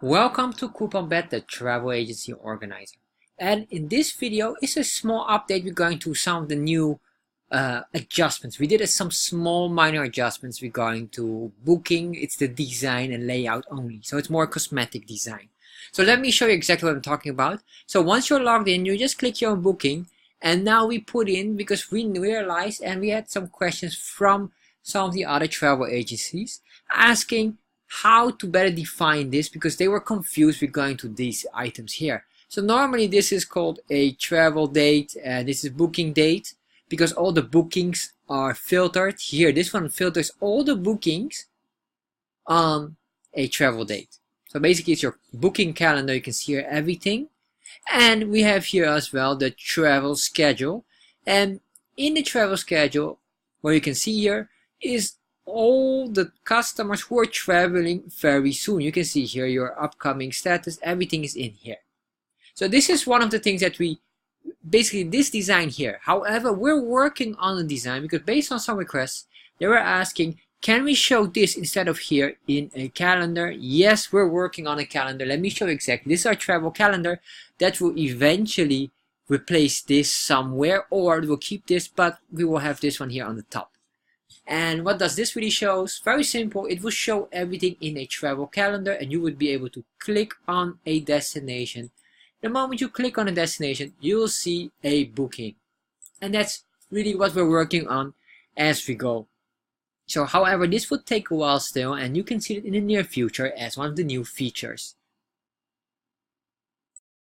Welcome to Couponbet, the travel agency organizer. And in this video is a small update. We're going to some of the new adjustments. We did some small minor adjustments regarding to booking. It's the design and layout only. So it's more cosmetic design. So let me show you exactly what I'm talking about. So once you're logged in, you just click here on booking. And now we put in, because we realized and we had some questions from some of the other travel agencies asking how to better define this, because they were confused regarding to these items here. So normally this is called a travel date and this is booking date, because all the bookings are filtered here. This one filters all the bookings on a travel date. So basically it's your booking calendar. You can see here everything. And we have here as well the travel schedule. And in the travel schedule, what you can see here is all the customers who are traveling very soon. You can see here your upcoming status, everything is in here. So this is one of the things that we basically this design here. However, we're working on the design because based on some requests, they were asking, can we show this instead of here in a calendar? Yes, we're working on a calendar. Let me show you exactly. This is our travel calendar that will eventually replace this somewhere, or we'll keep this, but we will have this one here on the top. And what does this really show? Very simple. It will show everything in a travel calendar, and you would be able to click on a destination. The moment you click on a destination, you will see a booking. And that's really what we're working on as we go. So however, this will take a while still, and you can see it in the near future as one of the new features.